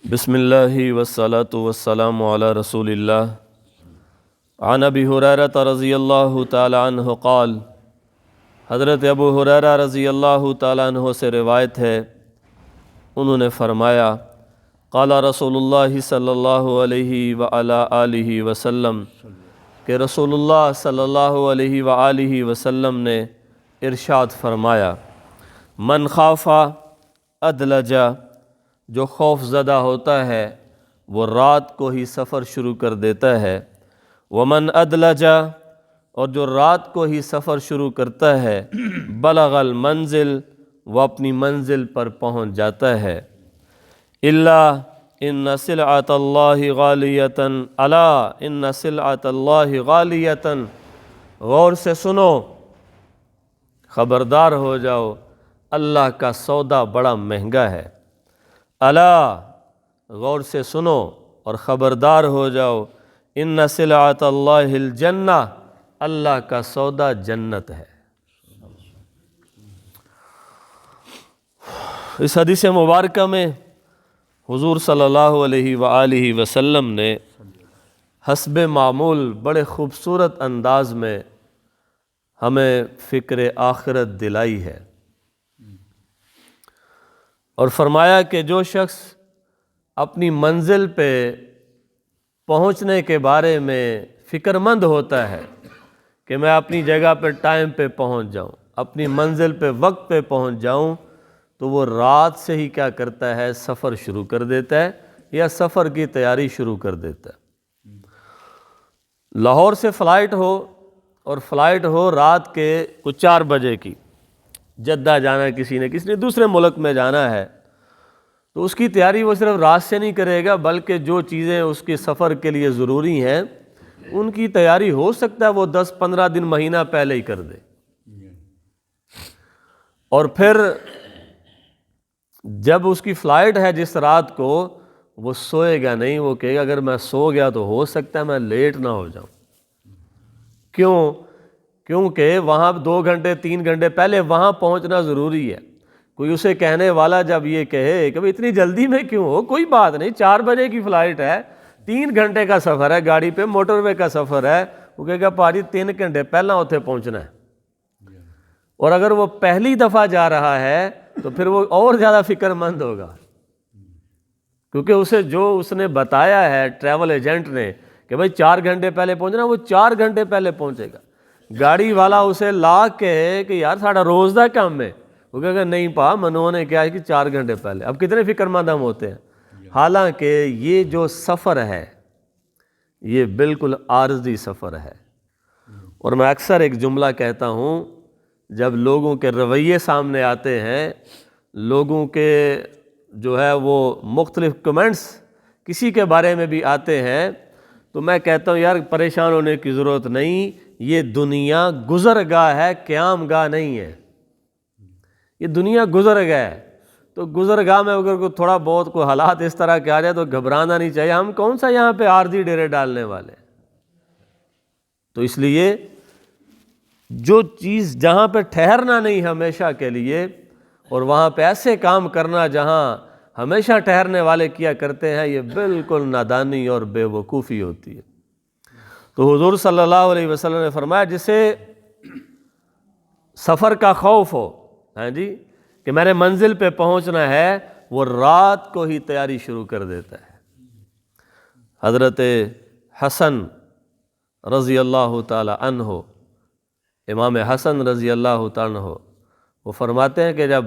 بسم اللہ والصلاة والسلام علی رسول اللہ عن ابی ہریرہ رضی اللہ تعالی عنہ قال، حضرت ابو ہریرہ رضی اللہ تعالی عنہ سے روایت ہے، انہوں نے فرمایا قال رسول اللہ صلی اللہ علیہ وعلی آلہ وسلم کہ رسول اللہ صلی اللہ علیہ وآلہ وسلم نے ارشاد فرمایا، من خافا ادلجا، جو خوف زدہ ہوتا ہے وہ رات کو ہی سفر شروع کر دیتا ہے، ومن ادلجا، اور جو رات کو ہی سفر شروع کرتا ہے، بلغ المنزل، وہ اپنی منزل پر پہنچ جاتا ہے، الا ان سلعۃ اللہ غالیۃ، الا ان سلعۃ اللہ غالیۃ، غور سے سنو، خبردار ہو جاؤ، اللہ کا سودا بڑا مہنگا ہے۔ الا، غور سے سنو اور خبردار ہو جاؤ، ان سلعۃ اللہ الجنہ، اللہ کا سودا جنت ہے۔ اس حدیث مبارکہ میں حضور صلی اللہ علیہ وآلہ وسلم نے حسب معمول بڑے خوبصورت انداز میں ہمیں فکر آخرت دلائی ہے، اور فرمایا کہ جو شخص اپنی منزل پہ پہنچنے کے بارے میں فکر مند ہوتا ہے کہ میں اپنی جگہ پہ ٹائم پہ پہنچ جاؤں، اپنی منزل پہ وقت پہ پہنچ جاؤں، تو وہ رات سے ہی کیا کرتا ہے، سفر شروع کر دیتا ہے یا سفر کی تیاری شروع کر دیتا ہے۔ لاہور سے فلائٹ ہو، اور فلائٹ ہو رات کے کچھ 4 بجے کی، جدہ جانا ہے کسی نے دوسرے ملک میں جانا ہے، تو اس کی تیاری وہ صرف رات سے نہیں کرے گا، بلکہ جو چیزیں اس کے سفر کے لیے ضروری ہیں ان کی تیاری ہو سکتا ہے وہ 10-15 دن، مہینہ پہلے ہی کر دے۔ اور پھر جب اس کی فلائٹ ہے جس رات کو، وہ سوئے گا نہیں، وہ کہے گا اگر میں سو گیا تو ہو سکتا ہے میں لیٹ نہ ہو جاؤں۔ کیونکہ وہاں 2 گھنٹے 3 گھنٹے پہلے وہاں پہنچنا ضروری ہے۔ کوئی اسے کہنے والا جب یہ کہے کہ اتنی جلدی میں کیوں ہو، کوئی بات نہیں، 4 بجے کی فلائٹ ہے، 3 گھنٹے کا سفر ہے، گاڑی پہ موٹر وے کا سفر ہے، وہ کہے گا پاجی 3 گھنٹے پہلا اتنے پہنچنا ہے۔ اور اگر وہ پہلی دفعہ جا رہا ہے تو پھر وہ اور زیادہ فکر مند ہوگا، کیونکہ اسے جو اس نے بتایا ہے ٹریول ایجنٹ نے کہ بھائی 4 گھنٹے پہلے پہنچنا، وہ 4 گھنٹے پہلے پہنچے گا۔ گاڑی والا اسے لا کے کہ یار ساڑھا روز دا کام ہے، وہ کہے گا نہیں پا، منو نے کیا ہے کہ 4 گھنٹے پہلے۔ اب کتنے فکر مند ہم ہوتے ہیں، حالانکہ یہ جو سفر ہے یہ بالکل عارضی سفر ہے۔ اور میں اکثر ایک جملہ کہتا ہوں، جب لوگوں کے رویے سامنے آتے ہیں، لوگوں کے جو ہے وہ مختلف کمنٹس کسی کے بارے میں بھی آتے ہیں، تو میں کہتا ہوں یار پریشان ہونے کی ضرورت نہیں، یہ دنیا گزرگاہ ہے، قیام گاہ نہیں ہے۔ یہ دنیا گزر گیا ہے، تو گزرگاہ میں اگر کوئی تھوڑا بہت کوئی حالات اس طرح کے آ جائے تو گھبرانا نہیں چاہیے۔ ہم کون سا یہاں پہ عارضی ڈیرے ڈالنے والے ہیں؟ تو اس لیے جو چیز جہاں پہ ٹھہرنا نہیں ہمیشہ کے لیے، اور وہاں پہ ایسے کام کرنا جہاں ہمیشہ ٹھہرنے والے کیا کرتے ہیں، یہ بالکل نادانی اور بے وقوفی ہوتی ہے۔ تو حضور صلی اللہ علیہ وسلم نے فرمایا جسے سفر کا خوف ہو، ہاں جی، کہ میرے منزل پہ پہنچنا ہے، وہ رات کو ہی تیاری شروع کر دیتا ہے۔ حضرت حسن رضی اللہ تعالی عنہ، امام حسن رضی اللہ تعالی عنہ، وہ فرماتے ہیں کہ جب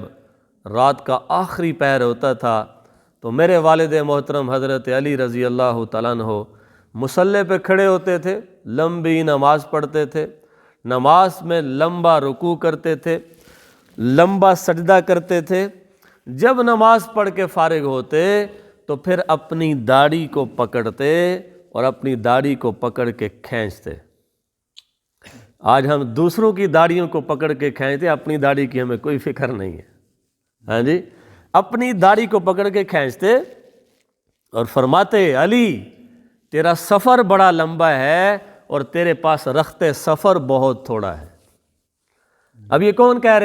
رات کا آخری پہر ہوتا تھا تو میرے والد محترم حضرت علی رضی اللہ تعالیٰ عنہ مصلی پہ کھڑے ہوتے تھے، لمبی نماز پڑھتے تھے، نماز میں لمبا رکوع کرتے تھے، لمبا سجدہ کرتے تھے۔ جب نماز پڑھ کے فارغ ہوتے تو پھر اپنی داڑھی کو پکڑتے اور اپنی داڑھی کو پکڑ کے کھینچتے۔ آج ہم دوسروں کی داڑھیوں کو پکڑ کے کھینچتے، اپنی داڑھی کی ہمیں کوئی فکر نہیں ہے، ہاں جی، اپنی داڑھی کو پکڑ کے کھینچتے اور فرماتے علی تیرا سفر بڑا لمبا ہے اور تیرے پاس رخت سفر بہت تھوڑا ہے۔ اب یہ کون کہہ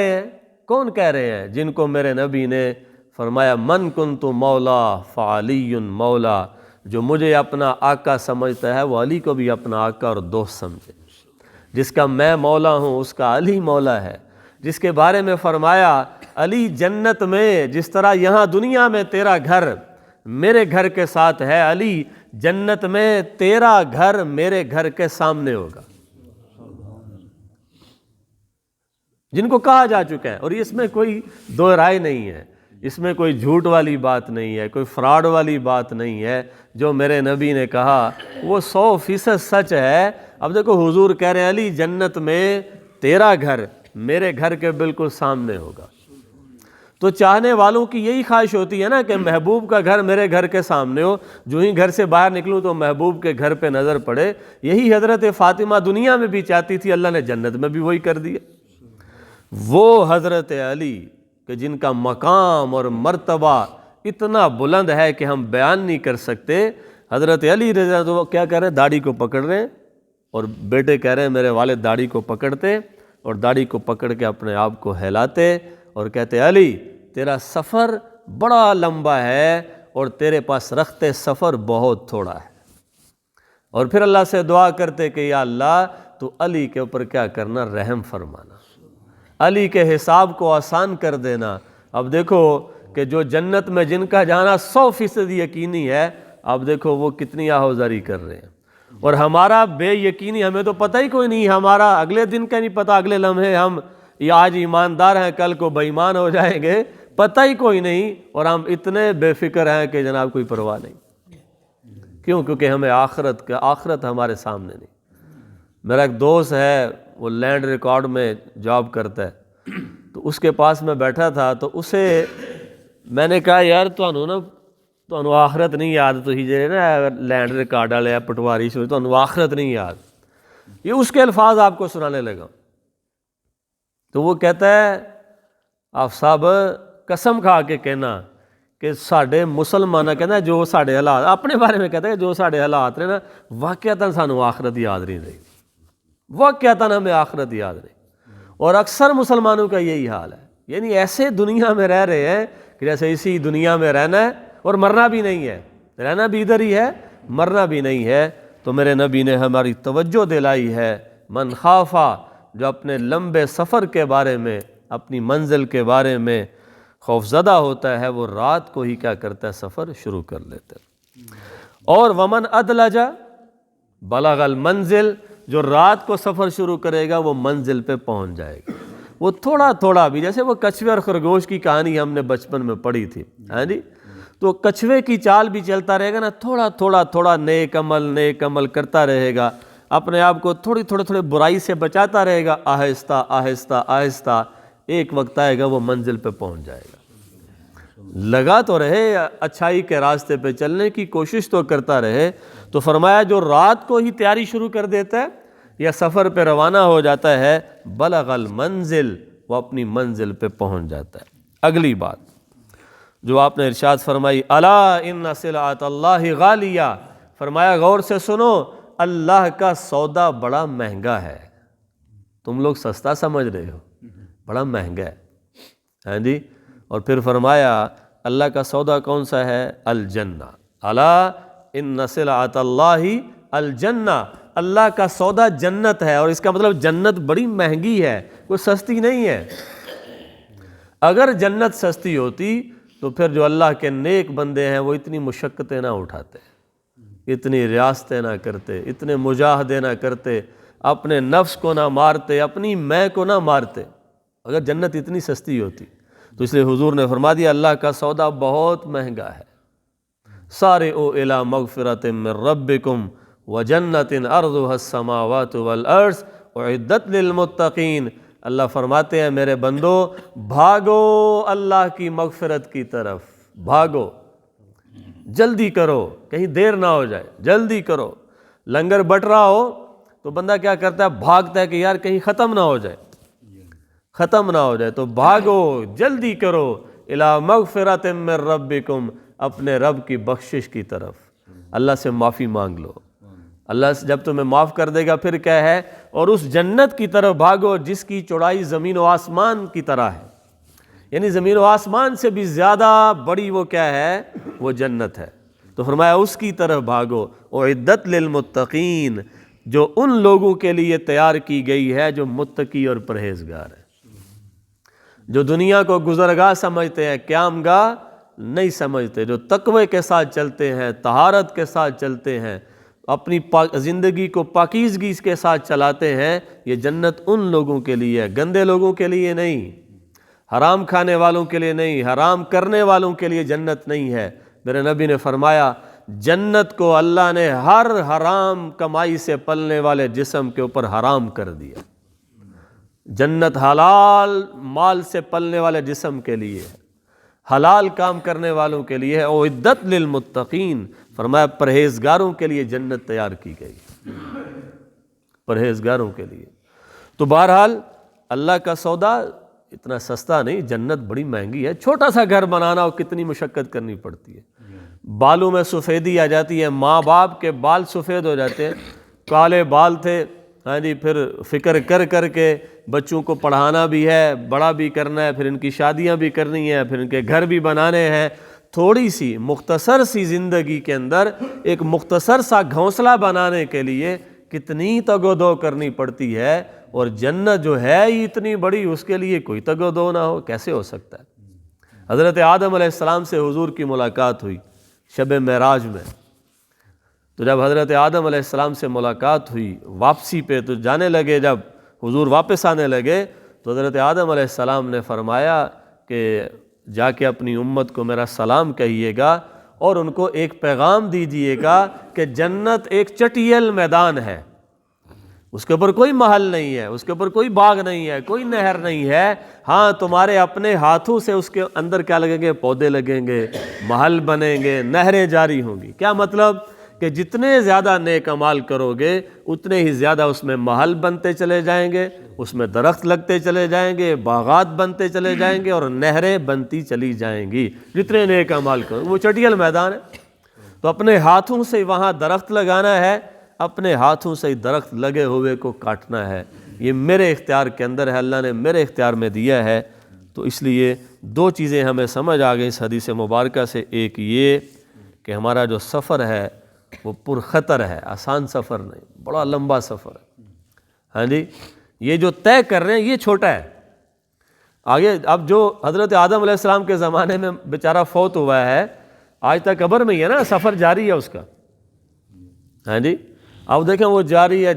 رہے ہیں؟ جن کو میرے نبی نے فرمایا من کنت مولا فعلی مولا، جو مجھے اپنا آقا سمجھتا ہے وہ علی کو بھی اپنا آقا اور دوست سمجھے۔ جس کا میں مولا ہوں اس کا علی مولا ہے، جس کے بارے میں فرمایا علی جنت میں جس طرح یہاں دنیا میں تیرا گھر میرے گھر کے ساتھ ہے، علی جنت میں تیرا گھر میرے گھر کے سامنے ہوگا، جن کو کہا جا چکا ہے۔ اور اس میں کوئی دو رائے نہیں ہے، اس میں کوئی جھوٹ والی بات نہیں ہے، کوئی فراڈ والی بات نہیں ہے۔ جو میرے نبی نے کہا وہ 100% سچ ہے۔ اب دیکھو حضور کہہ رہے ہیں علی جنت میں تیرا گھر میرے گھر کے بالکل سامنے ہوگا۔ تو چاہنے والوں کی یہی خواہش ہوتی ہے نا کہ محبوب کا گھر میرے گھر کے سامنے ہو، جو ہی گھر سے باہر نکلوں تو محبوب کے گھر پہ نظر پڑے۔ یہی حضرت فاطمہ دنیا میں بھی چاہتی تھی، اللہ نے جنت میں بھی وہی کر دیا۔ وہ حضرت علی کہ جن کا مقام اور مرتبہ اتنا بلند ہے کہ ہم بیان نہیں کر سکتے، حضرت علی رضی اللہ عنہ کیا کہہ رہے ہیں؟ داڑھی کو پکڑ رہے ہیں، اور بیٹے کہہ رہے ہیں میرے والد داڑھی کو پکڑتے اور داڑھی کو پکڑ کے اپنے آپ کو ہلاتے اور کہتے علی تیرا سفر بڑا لمبا ہے اور تیرے پاس رخت سفر بہت تھوڑا ہے۔ اور پھر اللہ سے دعا کرتے کہ یا اللہ تو علی کے اوپر کیا کرنا؟ رحم فرمانا، علی کے حساب کو آسان کر دینا۔ اب دیکھو کہ جو جنت میں جن کا جانا 100% یقینی ہے، اب دیکھو وہ کتنی آہوزاری کر رہے ہیں، اور ہمارا بے یقینی ہمیں تو پتہ ہی کوئی نہیں، ہمارا اگلے دن کا نہیں پتہ، اگلے لمحے ہم یا آج ایماندار ہیں کل کو بے ایمان ہو جائیں گے، پتہ ہی کوئی نہیں، اور ہم اتنے بے فکر ہیں کہ جناب کوئی پرواہ نہیں۔ کیوں؟ کیونکہ ہمیں آخرت ہمارے سامنے نہیں۔ میرا ایک دوست ہے وہ لینڈ ریکارڈ میں جاب کرتا ہے، تو اس کے پاس میں بیٹھا تھا، تو اسے میں نے کہا یار تانوں آخرت نہیں یاد، تو ہی جڑے نا لینڈ ریکارڈ والے پٹواری سے تانوں آخرت نہیں یاد، یہ اس کے الفاظ آپ کو سنانے لگا۔ تو وہ کہتا ہے آپ صاحب قسم کھا کے کہنا کہ ساڈے مسلمان کہنا جو ساڈے حالات اپنے بارے میں کہتا ہے جو ساڈے حالات نے نا واقعتاً سانوں آخرت یاد نہیں رہی، واقعتاً ہمیں آخرت یاد نہیں۔ اور اکثر مسلمانوں کا یہی حال ہے، یعنی ایسے دنیا میں رہ رہے ہیں کہ جیسے اسی دنیا میں رہنا ہے اور مرنا بھی نہیں ہے، رہنا بھی ادھر ہی ہے مرنا بھی نہیں ہے۔ تو میرے نبی نے ہماری توجہ دلائی ہے من خافا، جو اپنے لمبے سفر کے بارے میں اپنی منزل کے بارے میں خوف زدہ ہوتا ہے وہ رات کو ہی کیا کرتا ہے؟ سفر شروع کر لیتا ہے۔ اور ومن ادلج بلغ المنزل، جو رات کو سفر شروع کرے گا وہ منزل پہ پہنچ جائے گا۔ وہ تھوڑا تھوڑا بھی، جیسے وہ کچھوے اور خرگوش کی کہانی ہم نے بچپن میں پڑھی تھی، ہاں جی، تو کچھوے کی چال بھی چلتا رہے گا نا، تھوڑا تھوڑا تھوڑا نیک عمل کرتا رہے گا، اپنے آپ کو تھوڑے برائی سے بچاتا رہے گا، آہستہ آہستہ آہستہ ایک وقت آئے گا وہ منزل پہ پہنچ جائے گا۔ لگا تو رہے اچھائی کے راستے پہ چلنے کی کوشش تو کرتا رہے۔ تو فرمایا جو رات کو ہی تیاری شروع کر دیتا ہے یا سفر پہ روانہ ہو جاتا ہے بلغ المنزل، وہ اپنی منزل پہ پہنچ جاتا ہے۔ اگلی بات جو آپ نے ارشاد فرمائی الا ان سلعۃ اللہ غالیہ، فرمایا غور سے سنو اللہ کا سودا بڑا مہنگا ہے۔ تم لوگ سستا سمجھ رہے ہو، بڑا مہنگا ہے، ہاں جی۔ اور پھر فرمایا اللہ کا سودا کون سا ہے؟ الجنہ، الا ان سلعۃ اللہ الجنہ، اللہ کا سودا جنت ہے، اور اس کا مطلب جنت بڑی مہنگی ہے، کوئی سستی نہیں ہے۔ اگر جنت سستی ہوتی تو پھر جو اللہ کے نیک بندے ہیں وہ اتنی مشقتیں نہ اٹھاتے، اتنی ریاستیں نہ کرتے، اتنے مجاہدے نہ کرتے، اپنے نفس کو نہ مارتے، اپنی میں کو نہ مارتے، اگر جنت اتنی سستی ہوتی۔ تو اس لیے حضور نے فرما دیا اللہ کا سودا بہت مہنگا ہے۔ سارعوا الی مغفرۃ من ربکم وجنۃ عرضها السماوات والارض اعدت للمتقین، اللہ فرماتے ہیں میرے بندو بھاگو اللہ کی مغفرت کی طرف، بھاگو، جلدی کرو، کہیں دیر نہ ہو جائے، جلدی کرو۔ لنگر بٹ رہا ہو تو بندہ کیا کرتا ہے؟ بھاگتا ہے کہ یار کہیں ختم نہ ہو جائے، ختم نہ ہو جائے، تو بھاگو، جلدی کرو الی مغفرۃ من ربکم، اپنے رب کی بخشش کی طرف، اللہ سے معافی مانگ لو۔ اللہ جب تمہیں معاف کر دے گا پھر کیا ہے؟ اور اس جنت کی طرف بھاگو جس کی چوڑائی زمین و آسمان کی طرح ہے، یعنی زمین و آسمان سے بھی زیادہ بڑی وہ کیا ہے؟ وہ جنت ہے۔ تو فرمایا اس کی طرف بھاگو، اعدت للمتقین، جو ان لوگوں کے لیے تیار کی گئی ہے جو متقی اور پرہیزگار ہیں، جو دنیا کو گزرگاہ سمجھتے ہیں، قیام گاہ نہیں سمجھتے، جو تقوی کے ساتھ چلتے ہیں، طہارت کے ساتھ چلتے ہیں، اپنی زندگی کو پاکیزگی کے ساتھ چلاتے ہیں، یہ جنت ان لوگوں کے لیے ہے، گندے لوگوں کے لیے نہیں، حرام کھانے والوں کے لیے نہیں، حرام کرنے والوں کے لیے جنت نہیں ہے۔ میرے نبی نے فرمایا جنت کو اللہ نے ہر حرام کمائی سے پلنے والے جسم کے اوپر حرام کر دیا۔ جنت حلال مال سے پلنے والے جسم کے لیے ہے، حلال کام کرنے والوں کے لیے ہے۔ اعدت للمتقین، فرمایا پرہیزگاروں کے لیے جنت تیار کی گئی، پرہیزگاروں کے لیے۔ تو بہرحال اللہ کا سودا اتنا سستا نہیں، جنت بڑی مہنگی ہے۔ چھوٹا سا گھر بنانا اور کتنی مشقت کرنی پڑتی ہے، بالوں میں سفیدی آ جاتی ہے، ماں باپ کے بال سفید ہو جاتے ہیں، کالے بال تھے، ہاں جی، پھر فکر کر کر کے بچوں کو پڑھانا بھی ہے، بڑا بھی کرنا ہے، پھر ان کی شادیاں بھی کرنی ہیں، پھر ان کے گھر بھی بنانے ہیں۔ تھوڑی سی مختصر سی زندگی کے اندر ایک مختصر سا گھونسلہ بنانے کے لیے کتنی تگ و دو کرنی پڑتی ہے، اور جنت جو ہے ہی اتنی بڑی، اس کے لیے کوئی تگ و دو نہ ہو، کیسے ہو سکتا ہے؟ حضرت آدم علیہ السلام سے حضور کی ملاقات ہوئی شب معراج میں، تو جب حضرت آدم علیہ السلام سے ملاقات ہوئی واپسی پہ، تو جانے لگے، جب حضور واپس آنے لگے تو حضرت آدم علیہ السلام نے فرمایا کہ جا کے اپنی امت کو میرا سلام کہیے گا، اور ان کو ایک پیغام دیجیے گا کہ جنت ایک چٹیل میدان ہے، اس کے اوپر کوئی محل نہیں ہے، اس کے اوپر کوئی باغ نہیں ہے، کوئی نہر نہیں ہے، ہاں تمہارے اپنے ہاتھوں سے اس کے اندر کیا لگیں گے؟ پودے لگیں گے، محل بنیں گے، نہریں جاری ہوں گی۔ کیا مطلب؟ کہ جتنے زیادہ نیک اعمال کرو گے اتنے ہی زیادہ اس میں محل بنتے چلے جائیں گے، اس میں درخت لگتے چلے جائیں گے، باغات بنتے چلے جائیں گے، اور نہریں بنتی چلی جائیں گی جتنے نیک اعمال کرو۔ وہ چٹیل میدان ہے، تو اپنے ہاتھوں سے وہاں درخت لگانا ہے، اپنے ہاتھوں سے درخت لگے ہوئے کو کاٹنا ہے۔ یہ میرے اختیار کے اندر ہے، اللہ نے میرے اختیار میں دیا ہے۔ تو اس لیے دو چیزیں ہمیں سمجھ آ گئی اس حدیث مبارکہ سے، ایک یہ کہ ہمارا جو سفر ہے وہ پر خطر ہے، آسان سفر نہیں، بڑا لمبا سفر ہے، ہاں جی۔ یہ جو طے کر رہے ہیں یہ چھوٹا ہے، آگے اب جو حضرت آدم علیہ السلام کے زمانے میں بیچارہ فوت ہوا ہے، آج تک قبر میں ہی ہے نا، سفر جاری ہے اس کا، ہاں جی۔ اب دیکھیں وہ جاری ہے،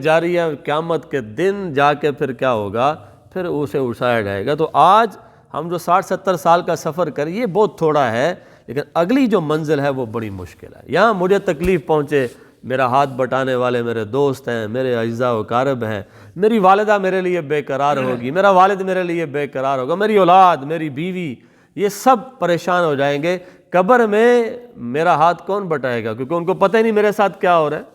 قیامت کے دن جا کے پھر کیا ہوگا؟ پھر اسے اٹھایا جائے گا۔ تو آج ہم جو 60-70 سال کا سفر کریں یہ بہت تھوڑا ہے، لیکن اگلی جو منزل ہے وہ بڑی مشکل ہے۔ یہاں مجھے تکلیف پہنچے، میرا ہاتھ بٹانے والے میرے دوست ہیں، میرے اعزاء و اقارب ہیں، میری والدہ میرے لیے بے قرار ہوگی، میرا والد میرے لیے بے قرار ہوگا، میری اولاد، میری بیوی، یہ سب پریشان ہو جائیں گے۔ قبر میں میرا ہاتھ کون بٹائے گا؟ کیونکہ ان کو پتہ ہی نہیں میرے ساتھ کیا ہو رہا ہے۔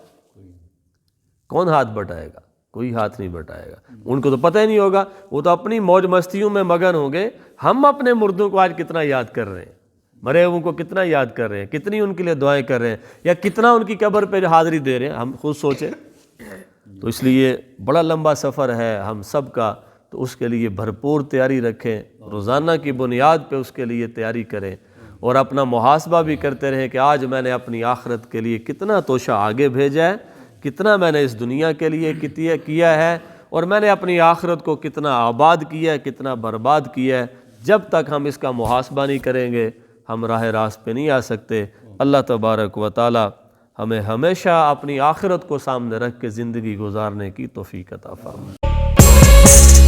کون ہاتھ بٹائے گا؟ کوئی ہاتھ نہیں بٹائے گا، ان کو تو پتہ ہی نہیں ہوگا، وہ تو اپنی موج مستیوں میں مگن ہوں گے۔ ہم اپنے مردوں کو آج کتنا یاد کر رہے ہیں، مرے ہوئوں کو کتنا یاد کر رہے ہیں، کتنی ان کے لیے دعائیں کر رہے ہیں، یا کتنا ان کی قبر پہ حاضری دے رہے ہیں، ہم خود سوچیں۔ تو اس لیے بڑا لمبا سفر ہے ہم سب کا، تو اس کے لیے بھرپور تیاری رکھیں، روزانہ کی بنیاد پہ اس کے لیے تیاری کریں، اور اپنا محاسبہ بھی کرتے رہیں کہ آج میں نے اپنی آخرت کے لیے کتنا توشہ آگے بھیجا ہے، کتنا میں نے اس دنیا کے لیے کیا ہے، اور میں نے اپنی آخرت کو کتنا آباد کیا ہے، کتنا برباد کیا ہے۔ جب تک ہم اس کا محاسبہ نہیں کریں گے ہم راہ راست پہ نہیں آ سکتے۔ اللہ تبارک و تعالی ہمیں ہمیشہ اپنی آخرت کو سامنے رکھ کے زندگی گزارنے کی توفیق عطا فرمائے۔